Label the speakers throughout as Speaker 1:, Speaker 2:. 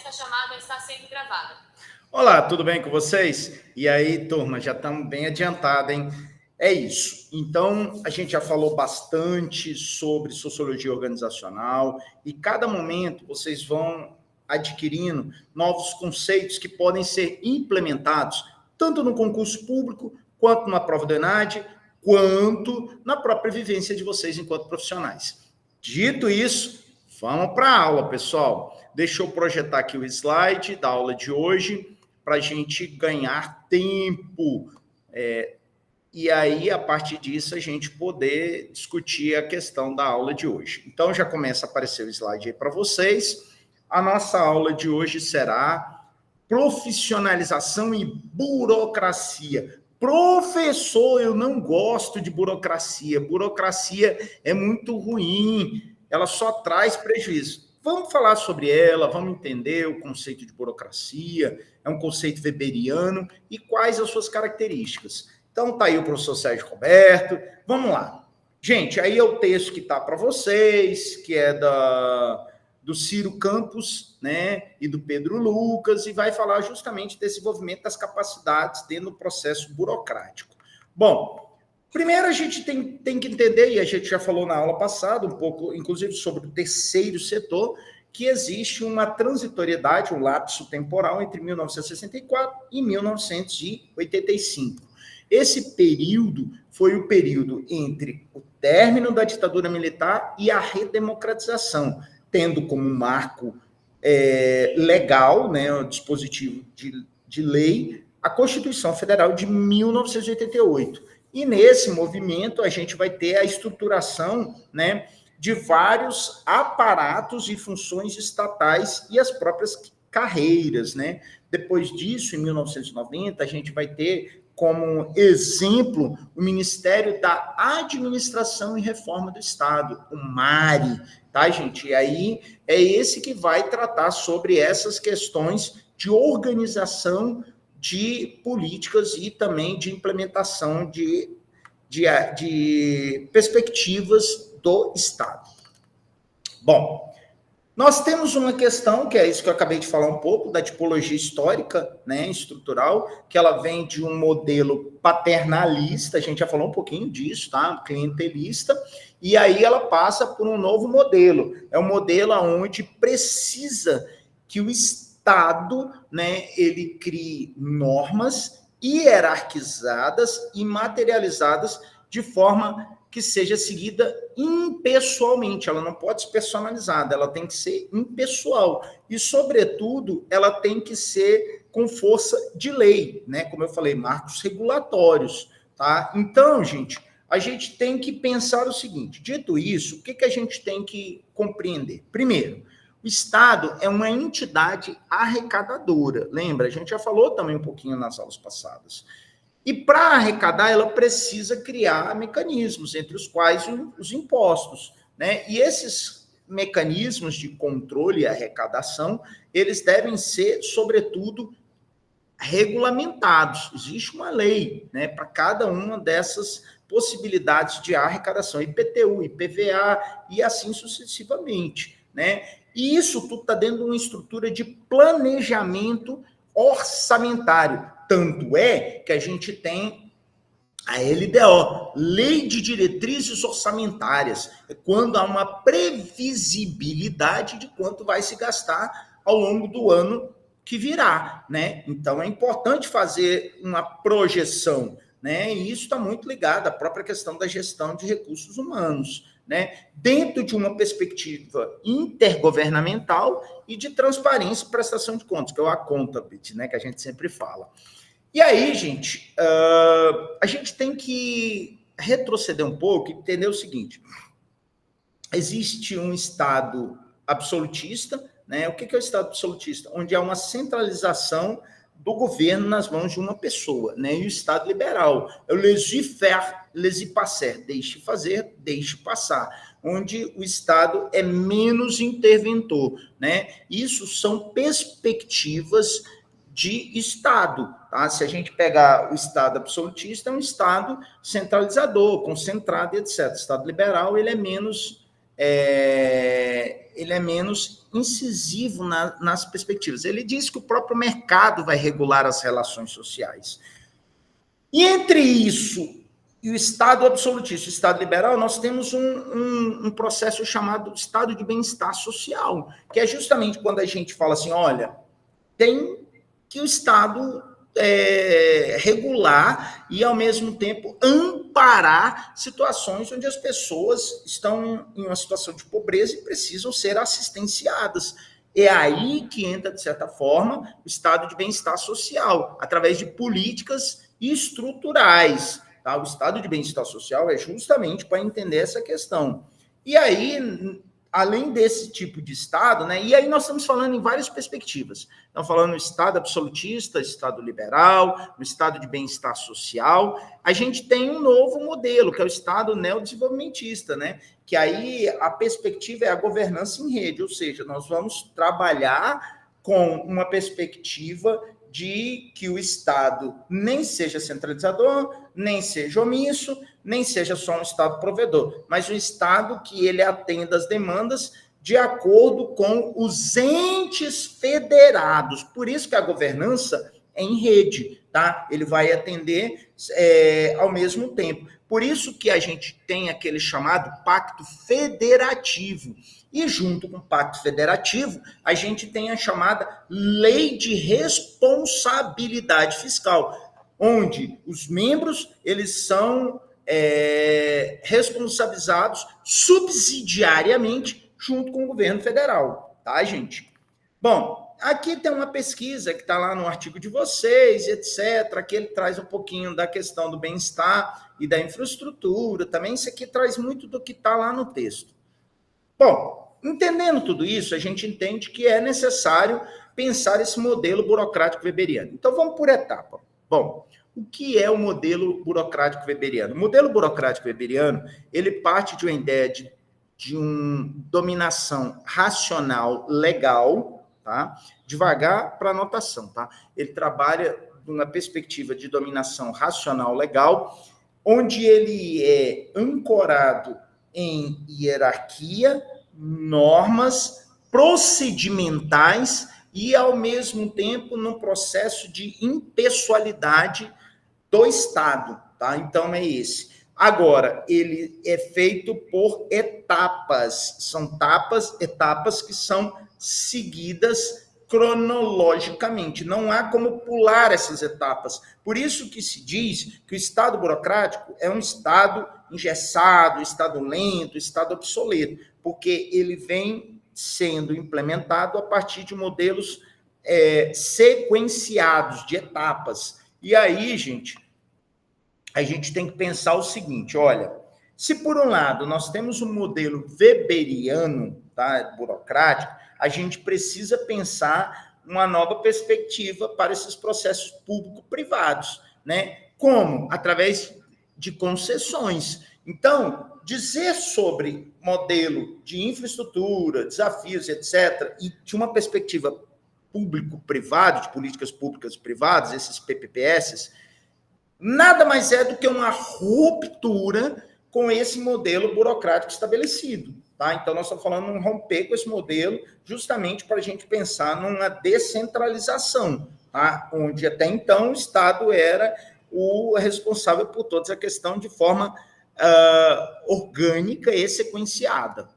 Speaker 1: Esta chamada está sendo gravada.
Speaker 2: Olá, tudo bem com vocês? E aí, turma, já estamos bem adiantados, hein? É isso. Então, a gente já falou bastante sobre sociologia organizacional e cada momento vocês vão adquirindo novos conceitos que podem ser implementados tanto no concurso público, quanto na prova do ENAD, quanto na própria vivência de vocês enquanto profissionais. Dito isso, vamos para a aula, pessoal. Deixa eu projetar aqui o slide da aula de hoje para a gente ganhar tempo. E aí, a partir disso, a gente poder discutir a questão da aula de hoje. Então, já começa a aparecer o slide aí para vocês. A nossa aula de hoje será profissionalização e burocracia. Professor, eu não gosto de burocracia. Burocracia é muito ruim, ela só traz prejuízo. Vamos falar sobre ela, vamos entender o conceito de burocracia, é um conceito weberiano e quais as suas características. Então, tá aí o professor Sérgio Roberto. Vamos lá. Gente, aí é o texto que tá para vocês, que é do Ciro Campos, né, e do Pedro Lucas, e vai falar justamente desse desenvolvimento das capacidades dentro do processo burocrático. Bom, primeiro a gente tem que entender, e a gente já falou na aula passada, um pouco, inclusive, sobre o terceiro setor, que existe uma transitoriedade, um lapso temporal entre 1964 e 1985. Esse período foi o período entre o término da ditadura militar e a redemocratização, tendo como marco legal, né, o dispositivo de lei, a Constituição Federal de 1988. E nesse movimento a gente vai ter a estruturação, né, de vários aparatos e funções estatais e as próprias carreiras, né? Depois disso, em 1990, a gente vai ter como exemplo o Ministério da Administração e Reforma do Estado, o MARE, tá, gente? E aí é esse que vai tratar sobre essas questões de organização de políticas e também de implementação de perspectivas do Estado. Bom, nós temos uma questão, que é isso que eu acabei de falar um pouco, da tipologia histórica, né, estrutural, que ela vem de um modelo paternalista, a gente já falou um pouquinho disso, tá? Clientelista, e aí ela passa por um novo modelo. É um modelo onde precisa que o Estado, né, ele crie normas hierarquizadas e materializadas de forma que seja seguida impessoalmente, ela não pode ser personalizada, ela tem que ser impessoal e, sobretudo, ela tem que ser com força de lei, né? Como eu falei, marcos regulatórios, tá? Então, gente, a gente tem que pensar o seguinte, dito isso, o que a gente tem que compreender? Primeiro, o Estado é uma entidade arrecadadora, lembra? A gente já falou também um pouquinho nas aulas passadas. E para arrecadar, ela precisa criar mecanismos, entre os quais os impostos, né? E esses mecanismos de controle e arrecadação, eles devem ser, sobretudo, regulamentados. Existe uma lei, né, para cada uma dessas possibilidades de arrecadação, IPTU, IPVA e assim sucessivamente, né? E isso tudo está dentro de uma estrutura de planejamento orçamentário. Tanto é que a gente tem a LDO, Lei de Diretrizes Orçamentárias, é quando há uma previsibilidade de quanto vai se gastar ao longo do ano que virá, né? Então é importante fazer uma projeção, né? E isso está muito ligado à própria questão da gestão de recursos humanos, né? Dentro de uma perspectiva intergovernamental e de transparência e prestação de contas, que é o accountability, né? Que a gente sempre fala. E aí, gente, a gente tem que retroceder um pouco e entender o seguinte: existe um Estado absolutista, né? O que é o Estado absolutista? Onde há uma centralização do governo nas mãos de uma pessoa, né? E o Estado liberal é o laissez-faire, laissez-passer, deixe fazer, deixe passar, onde o Estado é menos interventor, né? Isso são perspectivas de Estado, tá? Se a gente pegar o Estado absolutista, é um Estado centralizador, concentrado, etc. O Estado liberal, ele é menos ele é menos incisivo nas perspectivas. Ele diz que o próprio mercado vai regular as relações sociais. E entre isso e o Estado absolutista, o Estado liberal, nós temos um processo chamado Estado de bem-estar social, que é justamente quando a gente fala assim, olha, tem que o Estado regular e, ao mesmo tempo, amparar situações onde as pessoas estão em uma situação de pobreza e precisam ser assistenciadas. É aí que entra, de certa forma, o estado de bem-estar social, através de políticas estruturais. Tá? O estado de bem-estar social é justamente para entender essa questão. E aí, além desse tipo de Estado, né? E aí nós estamos falando em várias perspectivas. Estamos falando no Estado absolutista, Estado liberal, no Estado de bem-estar social. A gente tem um novo modelo, que é o Estado neodesenvolvimentista, né? Que aí a perspectiva é a governança em rede, ou seja, nós vamos trabalhar com uma perspectiva de que o Estado nem seja centralizador, nem seja omisso, nem seja só um Estado provedor, mas um Estado que ele atenda às demandas de acordo com os entes federados. Por isso que a governança é em rede, tá? Ele vai atender ao mesmo tempo. Por isso que a gente tem aquele chamado pacto federativo. E junto com o pacto federativo, a gente tem a chamada lei de responsabilidade fiscal, onde os membros eles são responsabilizados subsidiariamente junto com o governo federal, tá, gente? Bom, aqui tem uma pesquisa que está lá no artigo de vocês, etc., que ele traz um pouquinho da questão do bem-estar e da infraestrutura, também isso aqui traz muito do que está lá no texto. Bom, entendendo tudo isso, a gente entende que é necessário pensar esse modelo burocrático weberiano. Então, vamos por etapa. Bom, o que é o modelo burocrático weberiano? O modelo burocrático weberiano, ele parte de uma ideia de uma dominação racional legal, tá? Devagar para anotação, tá? Ele trabalha numa perspectiva de dominação racional legal, onde ele é ancorado em hierarquia, normas procedimentais e, ao mesmo tempo, num processo de impessoalidade do Estado, tá? Então, é esse. Agora, ele é feito por etapas, são etapas que são seguidas cronologicamente, não há como pular essas etapas. Por isso que se diz que o Estado burocrático é um Estado engessado, Estado lento, Estado obsoleto, porque ele vem sendo implementado a partir de modelos sequenciados, de etapas. E aí, gente, a gente tem que pensar o seguinte, olha, se por um lado nós temos um modelo weberiano, tá, burocrático, a gente precisa pensar uma nova perspectiva para esses processos público-privados, né? Como? Através de concessões. Então, dizer sobre modelo de infraestrutura, desafios, etc., e de uma perspectiva público-privado, de políticas públicas privadas, esses PPPS, nada mais é do que uma ruptura com esse modelo burocrático estabelecido. Tá? Então, nós estamos falando de romper com esse modelo justamente para a gente pensar numa descentralização, tá? Onde até então o Estado era o responsável por toda essa questão de forma orgânica e sequenciada.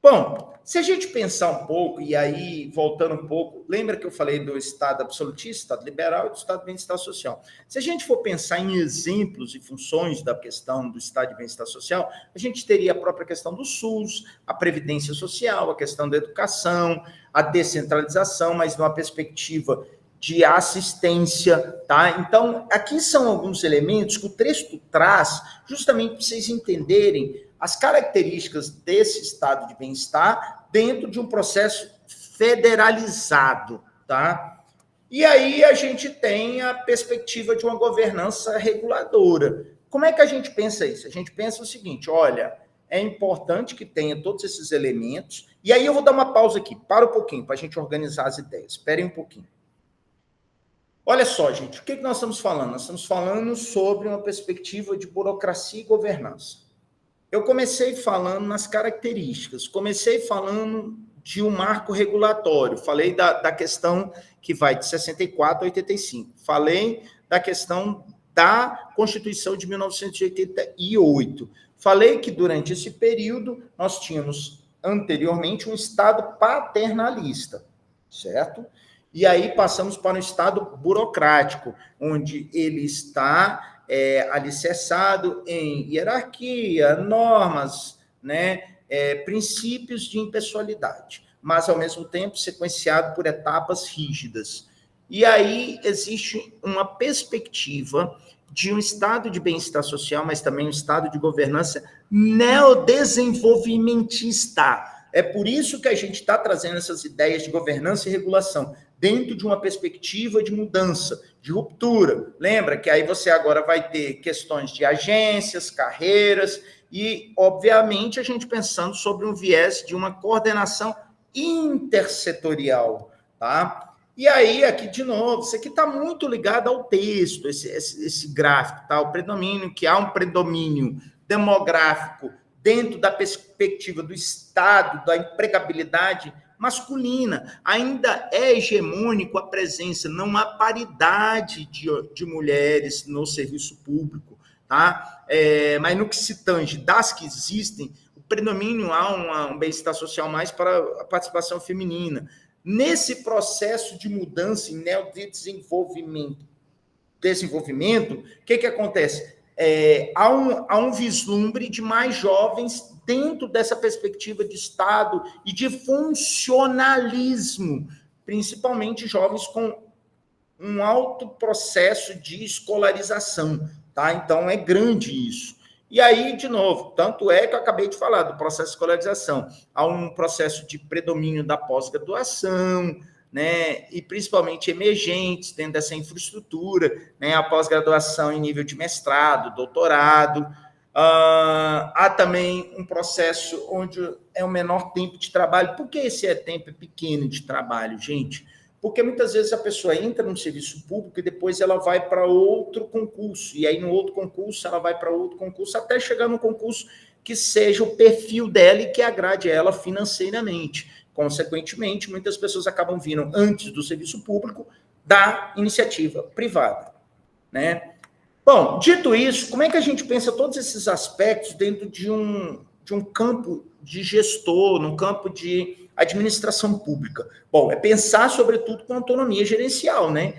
Speaker 2: Bom, se a gente pensar um pouco, e aí, voltando um pouco, lembra que eu falei do Estado absolutista, Estado liberal e do Estado de bem-estar social. Se a gente for pensar em exemplos e funções da questão do Estado de bem-estar social, a gente teria a própria questão do SUS, a Previdência Social, a questão da educação, a descentralização, mas numa perspectiva de assistência, tá? Então, aqui são alguns elementos que o texto traz justamente para vocês entenderem as características desse estado de bem-estar dentro de um processo federalizado, tá? E aí a gente tem a perspectiva de uma governança reguladora. Como é que a gente pensa isso? A gente pensa o seguinte, olha, é importante que tenha todos esses elementos, e aí eu vou dar uma pausa aqui, para um pouquinho, para a gente organizar as ideias. Esperem um pouquinho. Olha só, gente, o que nós estamos falando? Nós estamos falando sobre uma perspectiva de burocracia e governança. eu comecei falando nas características, comecei falando de um marco regulatório, falei da questão que vai de 64 a 85, falei da questão da Constituição de 1988, falei que durante esse período nós tínhamos anteriormente um Estado paternalista, certo? E aí passamos para um Estado burocrático, onde ele está alicerçado em hierarquia, normas, né, princípios de impessoalidade, mas, ao mesmo tempo, sequenciado por etapas rígidas. E aí existe uma perspectiva de um estado de bem-estar social, mas também um estado de governança neodesenvolvimentista. É por isso que a gente está trazendo essas ideias de governança e regulação, dentro de uma perspectiva de mudança, de ruptura. Lembra que aí você agora vai ter questões de agências, carreiras, e, obviamente, a gente pensando sobre um viés de uma coordenação intersetorial, tá? E aí, aqui, de novo, isso aqui está muito ligado ao texto, esse gráfico, tá? O predomínio, que há um predomínio demográfico dentro da perspectiva do Estado, da empregabilidade masculina. Ainda é hegemônico a presença, não há paridade de mulheres no serviço público, tá? Mas no que se tange das que existem, o predomínio há um bem-estar social mais para a participação feminina. Nesse processo de mudança e neodesenvolvimento, o que acontece? Há um vislumbre de mais jovens dentro dessa perspectiva de Estado e de funcionalismo, principalmente jovens com um alto processo de escolarização, tá? Então, é grande isso. E aí, de novo, tanto é que eu acabei de falar do processo de escolarização. Há um processo de predomínio da pós-graduação, né, e principalmente emergentes dentro dessa infraestrutura, né, a pós-graduação em nível de mestrado, doutorado. Há também um processo onde é o menor tempo de trabalho. Por que esse tempo é pequeno de trabalho, gente? Porque muitas vezes a pessoa entra no serviço público e depois ela vai para outro concurso, e aí no outro concurso ela vai para outro concurso, até chegar num concurso que seja o perfil dela e que agrade ela financeiramente. Consequentemente, muitas pessoas acabam vindo antes do serviço público da iniciativa privada, né? Bom, dito isso, como é que a gente pensa todos esses aspectos dentro de um campo de gestor, num campo de administração pública? Bom, é pensar, sobretudo, com autonomia gerencial, né?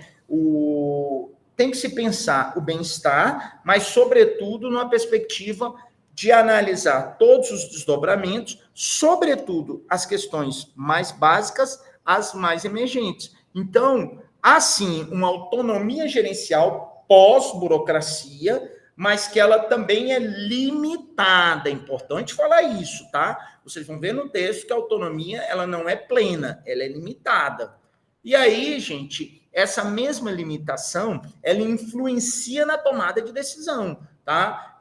Speaker 2: Tem que se pensar o bem-estar, mas, sobretudo, numa perspectiva de analisar todos os desdobramentos, sobretudo as questões mais básicas, as mais emergentes. Então, há sim uma autonomia gerencial pós-burocracia, mas que ela também é limitada. É importante falar isso, tá? Vocês vão ver no texto que a autonomia ela não é plena, ela é limitada. E aí, gente, essa mesma limitação, ela influencia na tomada de decisão, tá?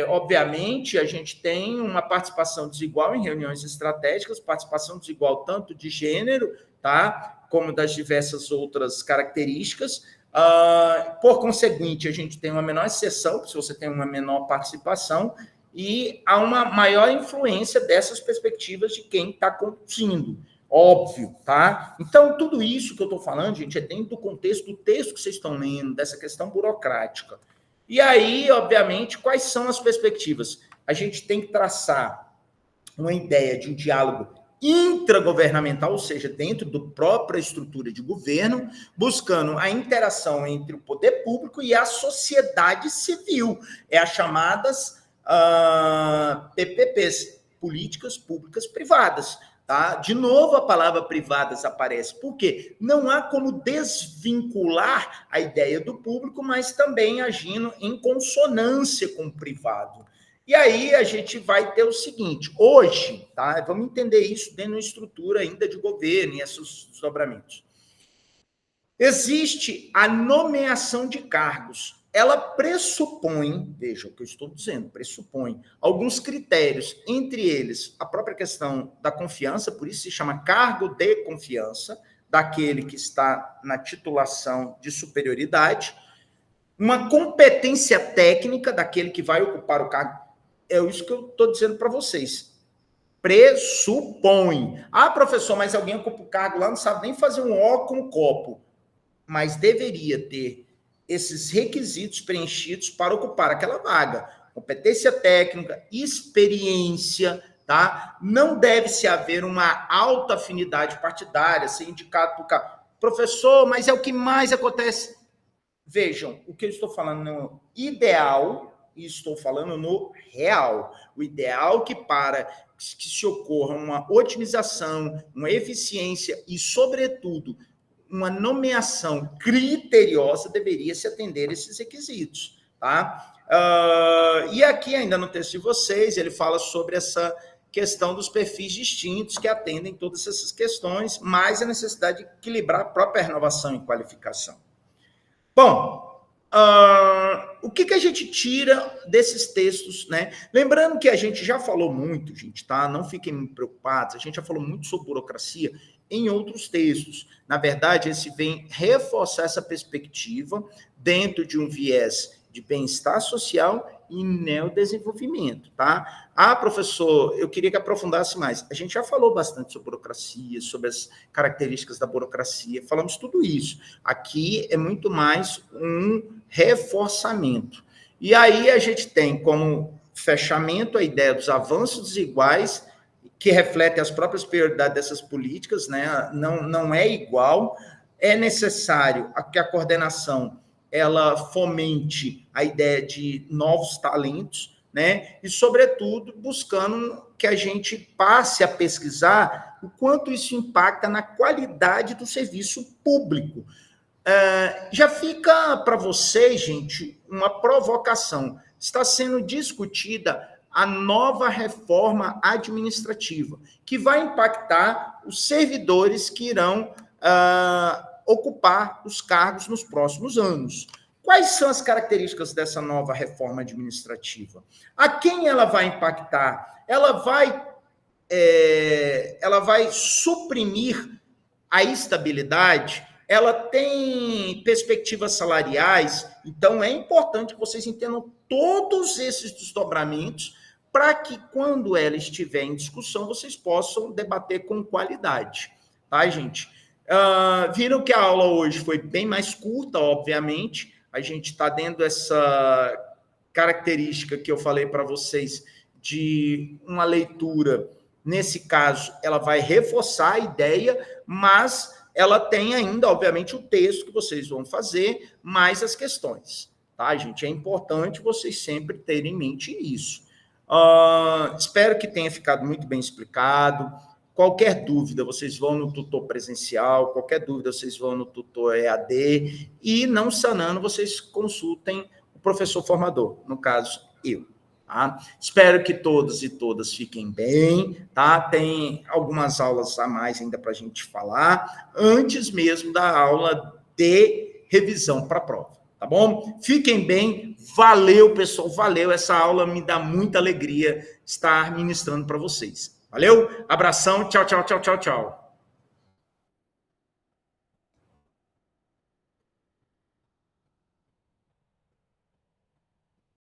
Speaker 2: Obviamente, a gente tem uma participação desigual em reuniões estratégicas, participação desigual tanto de gênero, tá? Como das diversas outras características. Por conseguinte, a gente tem uma menor exceção, se você tem uma menor participação, e há uma maior influência dessas perspectivas de quem está conduzindo. Óbvio, tá? Então, tudo isso que eu estou falando, gente, é dentro do contexto do texto que vocês estão lendo, dessa questão burocrática. E aí, obviamente, quais são as perspectivas? A gente tem que traçar uma ideia de um diálogo intragovernamental, ou seja, dentro da própria estrutura de governo, buscando a interação entre o poder público e a sociedade civil. As chamadas PPPs, políticas públicas privadas. Tá? De novo, a palavra privadas aparece. Por quê? Não há como desvincular a ideia do público, mas também agindo em consonância com o privado. E aí a gente vai ter o seguinte, hoje, tá? Vamos entender isso dentro de uma estrutura ainda de governo e esses desdobramentos. Existe a nomeação de cargos. Ela pressupõe, veja o que eu estou dizendo, pressupõe alguns critérios, entre eles a própria questão da confiança, por isso se chama cargo de confiança, daquele que está na titulação de superioridade, uma competência técnica daquele que vai ocupar o cargo é isso que eu estou dizendo para vocês. Pressupõe. Ah, professor, mas alguém ocupa o cargo lá, não sabe nem fazer um O com um copo. Mas deveria ter esses requisitos preenchidos para ocupar aquela vaga. Competência técnica, experiência, tá? Não deve-se haver uma alta afinidade partidária, ser indicado por cá. Professor, mas é o que mais acontece. Vejam, o que eu estou falando no ideal e estou falando no real. O ideal que para que se ocorra uma otimização, uma eficiência e, sobretudo, uma nomeação criteriosa deveria se atender a esses requisitos, tá? E aqui, ainda no texto de vocês, ele fala sobre essa questão dos perfis distintos que atendem todas essas questões, mais a necessidade de equilibrar a própria renovação e qualificação. Bom, o que a gente tira desses textos, né? Lembrando que a gente já falou muito, gente, tá? Não fiquem preocupados, a gente já falou muito sobre burocracia em outros textos. Na verdade, esse vem reforçar essa perspectiva dentro de um viés de bem-estar social e neodesenvolvimento, tá? Ah, professor, eu queria que aprofundasse mais. A gente já falou bastante sobre burocracia, sobre as características da burocracia, falamos tudo isso. Aqui é muito mais um reforçamento. E aí a gente tem como fechamento a ideia dos avanços desiguais, que refletem as próprias prioridades dessas políticas, né? Não é igual, é necessário que a coordenação ela fomente a ideia de novos talentos, né? E, sobretudo, buscando que a gente passe a pesquisar o quanto isso impacta na qualidade do serviço público. Já fica para vocês, gente, uma provocação. Está sendo discutida a nova reforma administrativa, que vai impactar os servidores que irão ocupar os cargos nos próximos anos. Quais são as características dessa nova reforma administrativa? A quem ela vai impactar? Ela vai suprimir a estabilidade? Ela tem perspectivas salariais? Então, é importante que vocês entendam todos esses desdobramentos para que, quando ela estiver em discussão, vocês possam debater com qualidade. Tá, gente? Viram que a aula hoje foi bem mais curta, obviamente. A gente está dentro dessa característica que eu falei para vocês de uma leitura, nesse caso, ela vai reforçar a ideia, mas ela tem ainda, obviamente, o texto que vocês vão fazer, mais as questões. Tá, gente? É importante vocês sempre terem em mente isso. Espero que tenha ficado muito bem explicado. Qualquer dúvida, vocês vão no tutor presencial, qualquer dúvida, vocês vão no tutor EAD, e não sanando, vocês consultem o professor formador, no caso, eu. Tá? Espero que todos e todas fiquem bem, tá? Tem algumas aulas a mais ainda para a gente falar, antes mesmo da aula de revisão para a prova, tá bom? Fiquem bem, valeu, pessoal, valeu, essa aula me dá muita alegria estar ministrando para vocês. Valeu? Abração, tchau, tchau, tchau, tchau, tchau.